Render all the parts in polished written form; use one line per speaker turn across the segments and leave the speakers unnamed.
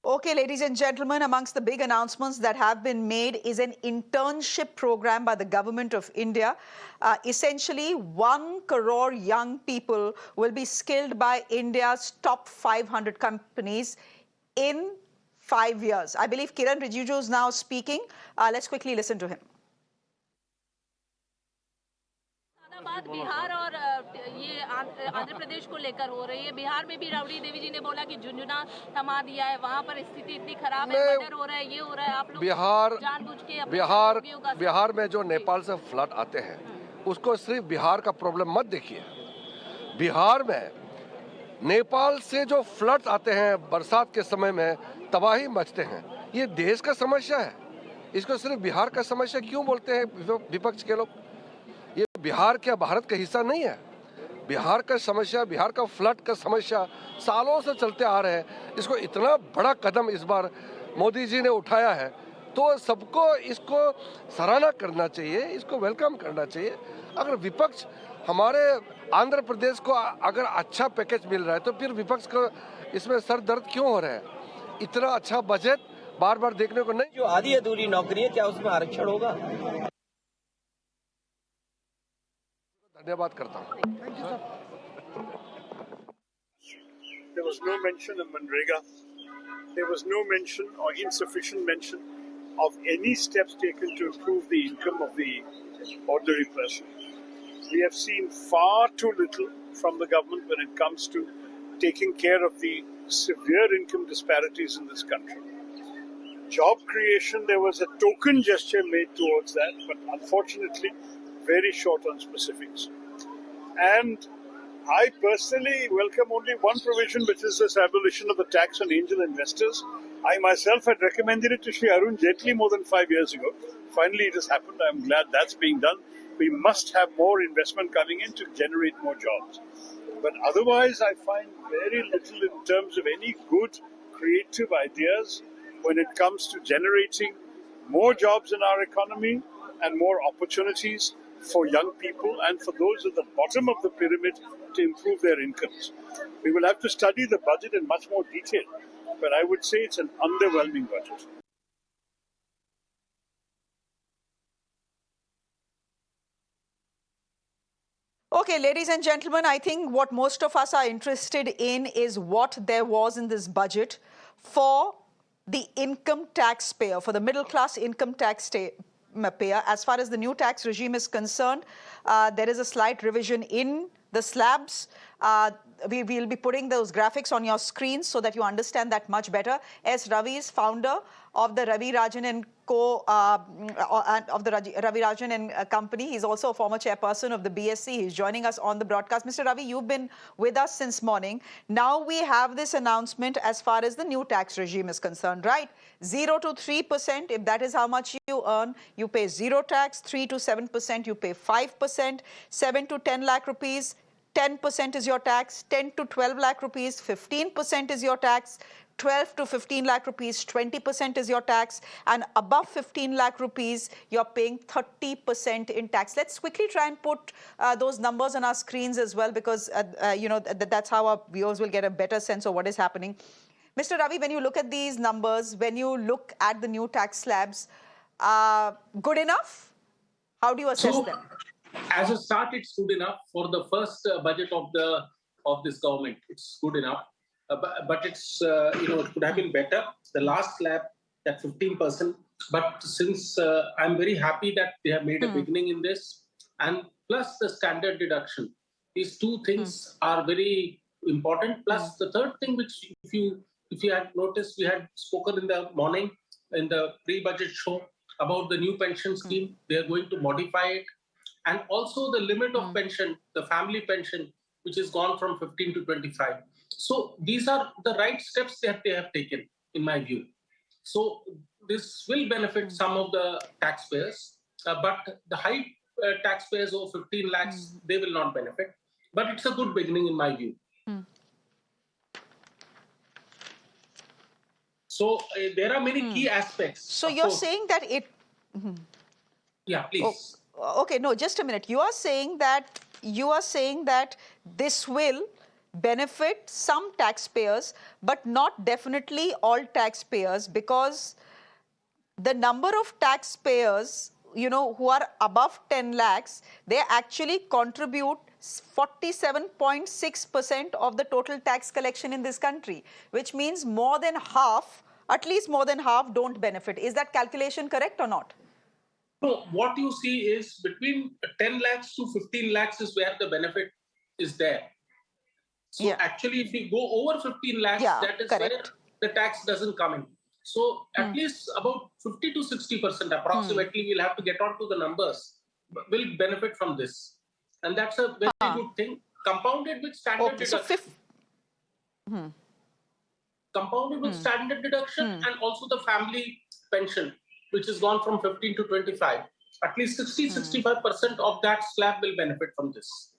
Okay, ladies and gentlemen, amongst the big announcements that have been made is an internship program by the government of India. Essentially, 1 crore young people will be skilled by India's top 500 companies in 5 years. I believe Kiran Rijiju is now speaking. Let's quickly listen to him.
बात बिहार और ये आंध्र प्रदेश को लेकर हो रही है। बिहार में भी राबड़ी देवी जी ने बोला कि झुंझुना थमा दिया है, वहाँ पर स्थिति इतनी खराब है, मर्डर हो रहा है, ये हो रहा है। आप लोग जानबूझ के
बिहार में जो नेपाल से फ्लड आते हैं उसको सिर्फ बिहार का प्रॉब्लम मत देखिए। बिहार में नेपाल से जो फ्लड आते हैं बरसात के समय में तबाही मचते हैं, ये देश का समस्या है। इसको सिर्फ बिहार का समस्या क्यों बोलते हैं विपक्ष के लोग? ये बिहार क्या भारत का हिस्सा नहीं है? बिहार का समस्या, बिहार का फ्लड का समस्या सालों से चलते आ रहे हैं। इसको इतना बड़ा कदम इस बार मोदी जी ने उठाया है तो सबको इसको सराहना करना चाहिए, इसको वेलकम करना चाहिए। अगर विपक्ष हमारे आंध्र प्रदेश को अगर अच्छा पैकेज मिल रहा है तो फिर विपक्ष को इसमें सर दर्द क्यों हो रहा है? इतना अच्छा बजट बार बार देखने को नहीं।
जो आधी अधूरी नौकरी है, क्या उसमें आरक्षण होगा?
धन्यवाद करता हूँ।
There was no mention of Manrega. There was no mention or insufficient mention of any steps taken to improve the income of the ordinary person. We have seen far too little from the government when it comes to taking care of the severe income disparities in this country. Job creation, there was a token gesture made towards that, but unfortunately very short on specifics. And I personally welcome only one provision, which is this abolition of the tax on angel investors. I myself had recommended it to Shri Arun Jaitley more than 5 years ago. Finally, it has happened. I'm glad that's being done. We must have more investment coming in to generate more jobs. But otherwise, I find very little in terms of any good creative ideas when it comes to generating more jobs in our economy and more opportunities for young people and for those at the bottom of the pyramid to improve their incomes. We will have to study the budget in much more detail, but I would say it's an underwhelming budget.
Okay, ladies and gentlemen, I think what most of us are interested in is what there was in this budget for the income taxpayer, for the middle class income taxpayer. As far as the new tax regime is concerned, there is a slight revision in the slabs. We will be putting those graphics on your screens so that you understand that much better. S. Ravi is founder of the Ravi Rajan and Ravi Rajan and Company. He's also a former chairperson of the BSC. He's joining us on the broadcast. Mr. Ravi, you've been with us since morning. Now we have this announcement as far as the new tax regime is concerned, right? 0 to 3%, if that is how much you earn, you pay 0 tax. 3 to 7%, you pay 5%. 7 to 10 lakh rupees, 10% is your tax. 10 to 12 lakh rupees, 15% is your tax. 12 to 15 lakh rupees, 20% is your tax. And above 15 lakh rupees, you're paying 30% in tax. Let's quickly try and put those numbers on our screens as well, because that's how our viewers will get a better sense of what is happening. Mr. Ravi, when you look at these numbers, when you look at the new tax slabs, good enough? How do you assess them?
As a start, it's good enough for the first budget of this government. It's good enough, but it's it could have been better. The last slab, that 15%. But since I'm very happy that they have made a beginning in this, and plus the standard deduction, these two things are very important. Plus the third thing, which if you had noticed, we had spoken in the morning in the pre-budget show about the new pension scheme. They are going to modify it. And also the limit of pension, the family pension, which has gone from 15 to 25. So these are the right steps that they have taken, in my view. So this will benefit some of the taxpayers, but the high taxpayers over 15 lakhs, they will not benefit. But it's a good beginning, in my view. So there are many key aspects.
So you're saying that it...
Yeah, please.
Okay, no, just a minute. You are saying that this will benefit some taxpayers, but not definitely all taxpayers, because the number of taxpayers, who are above 10 lakhs, they actually contribute 47.6% of the total tax collection in this country, which means more than half, at least more than half, don't benefit. Is that calculation correct or not?
No, what you see is between 10 lakhs to 15 lakhs is where the benefit is there. So
Yeah.
actually, if we go over 15 lakhs,
Yeah,
that is where
correct.
the tax doesn't come in. So at least about 50 to 60% approximately, we'll have to get onto the numbers, will benefit from this. And that's a very good thing, compounded with standard
Okay, so
deduction. Compounded with standard deduction and also the family pension, which has gone from 15 to 25. At least 65% of that slab will benefit from this.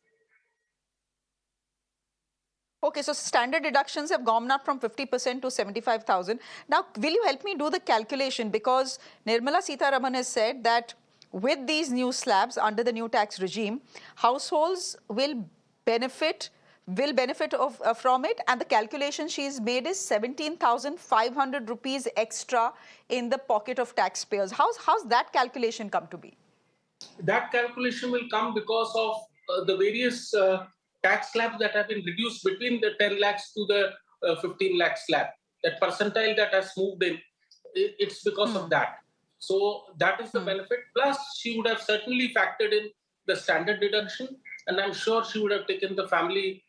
Okay, so standard deductions have gone up from 50% to 75,000. Now, will you help me do the calculation? Because Nirmala Sitharaman has said that with these new slabs under the new tax regime, households will benefit from it, and the calculation she's made is 17,500 rupees extra in the pocket of taxpayers. How's that calculation come to be?
That calculation will come because of the various tax slabs that have been reduced between the 10 lakhs to the 15 lakh slab. That percentile that has moved in, it's because of that. So that is the benefit. Plus, she would have certainly factored in the standard deduction, and I'm sure she would have taken the family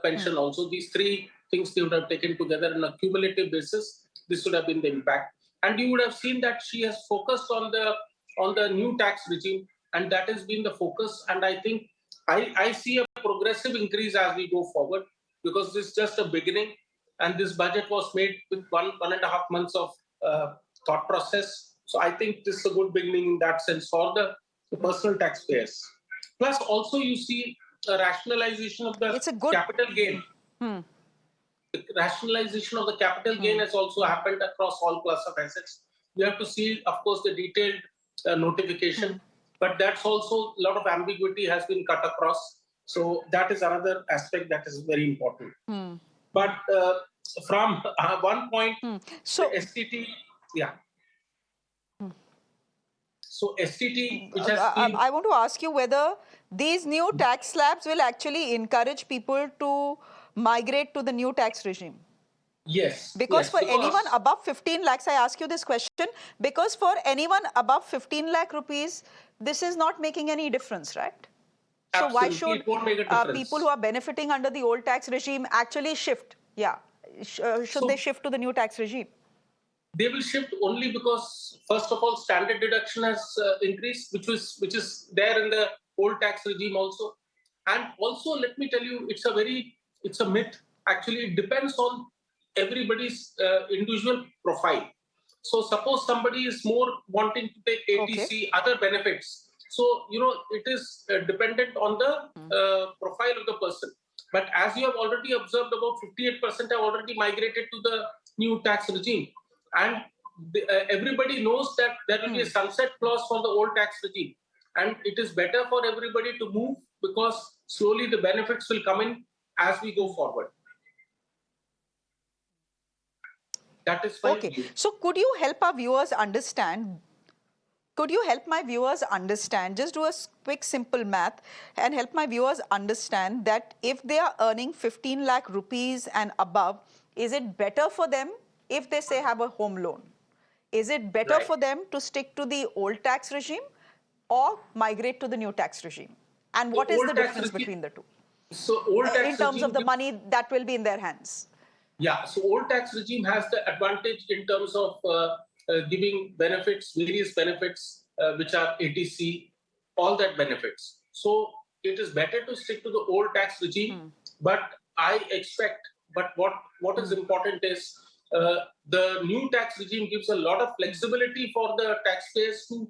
pension also. These three things they would have taken together on a cumulative basis. This would have been the impact. And you would have seen that she has focused on the new tax regime, and that has been the focus. And I think I see a progressive increase as we go forward, because this is just a beginning, and this budget was made with 1.5 months of thought process. So I think this is a good beginning in that sense for the personal taxpayers. Plus, also you see a rationalization of the capital gain. The rationalization of the capital gain has also happened across all class of assets. You have to see, of course, the detailed notification, but that's also a lot of ambiguity has been cut across. So that is another aspect that is very important. But from one point,
So,
the STT, yeah. So STT, which has been...
I want to ask you whether these new tax slabs will actually encourage people to migrate to the new tax regime.
Yes.
Because
yes,
for anyone above 15 lakhs, I ask you this question, because for anyone above 15 lakh rupees, this is not making any difference, right? So why should
it won't make a difference.
people who are benefiting under the old tax regime actually shift? Yeah. Should they shift to the new tax regime?
They will shift only because, first of all, standard deduction has increased, which is there in the old tax regime also. And also, let me tell you, it's a myth. Actually, it depends on everybody's individual profile. So suppose somebody is more wanting to take ATC, other benefits. So, it is dependent on the profile of the person. But as you have already observed, about 58% have already migrated to the new tax regime. And everybody knows that there will be a sunset clause for the old tax regime. And it is better for everybody to move, because slowly the benefits will come in as we go forward. That is fine.
Okay. So could you help our viewers understand? Could you help my viewers understand, just do a quick simple math and help my viewers understand that if they are earning 15 lakh rupees and above, is it better for them if they say have a home loan? Is it better for them to stick to the old tax regime or migrate to the new tax regime? And what is the difference between the two?
So old tax
in terms of the money that will be in their hands.
Yeah, so old tax regime has the advantage in terms of giving benefits, various benefits, which are ATC, all that benefits. So it is better to stick to the old tax regime. But I expect, but what is important is the new tax regime gives a lot of flexibility for the taxpayers to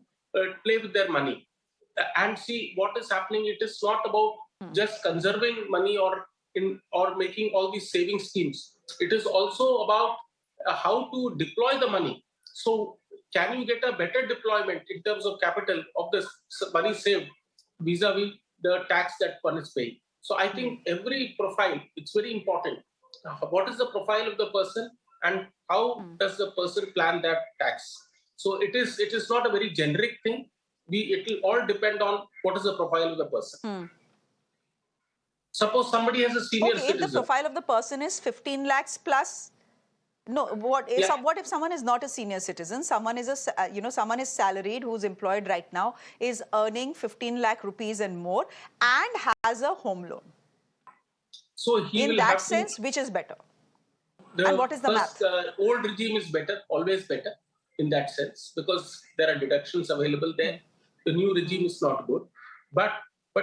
play with their money and see what is happening. It is not about just conserving money or making all these saving schemes. It is also about how to deploy the money. So can you get a better deployment in terms of capital of the money saved vis-a-vis the tax that one is paying? So I think every profile, it's very important. What is the profile of the person and how does the person plan that tax? So it is not a very generic thing. It will all depend on what is the profile of the person. Suppose somebody has a senior
Okay, if the
citizen.
profile of the person is 15 lakhs plus, no,
Yeah.
what if someone is not a senior citizen? Someone is someone is salaried, who's employed right now, is earning 15 lakh rupees and more, and has a home loan.
So he
In
will
that
have to.
sense, which is better? And
The
what is the
first
math?
old regime is better, always better in that sense, because there are deductions available there. The new regime is not good. But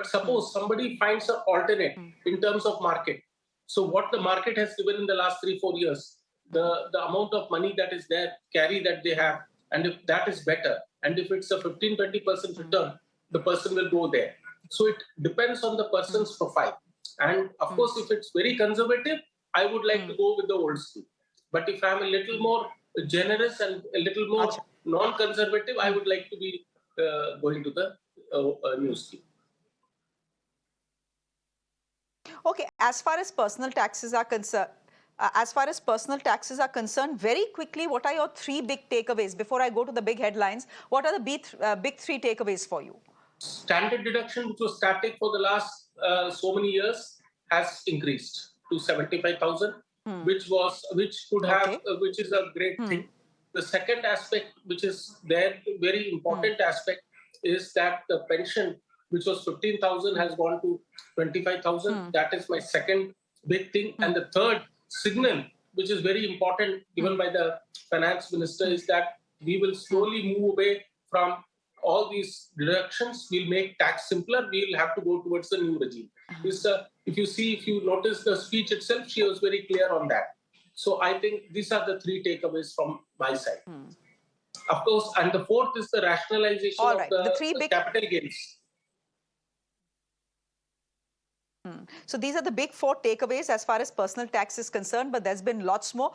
suppose somebody finds an alternate in terms of market. So what the market has given in the last 3-4 years, the amount of money that is there, carry that they have, and if that is better, and if it's a 15-20% return, the person will go there. So it depends on the person's profile. And of course, if it's very conservative, I would like to go with the old school. But if I'm a little more generous and a little more
Acha.
non-conservative, I would like to be going to the new scheme.
Okay, as far as personal taxes are concerned, very quickly, what are your three big takeaways? Before I go to the big headlines, what are the big three takeaways for you?
Standard deduction, which was static for the last so many years, has increased to 75,000, which could have,
Okay.
which is a great thing. The second aspect, which is there, very important aspect, is that the pension, which was 15,000, has gone to 25,000. That is my second big thing. And the third signal, which is very important, given by the finance minister, is that we will slowly move away from all these deductions. Will make tax simpler. We'll have to go towards the new regime. If you notice the speech itself, she was very clear on that. So I think these are the three takeaways from my side. Of course, and the fourth is the rationalization
All
of
right. The
the
three big.
capital gains.
So these are the big four takeaways as far as personal tax is concerned, but there's been lots more.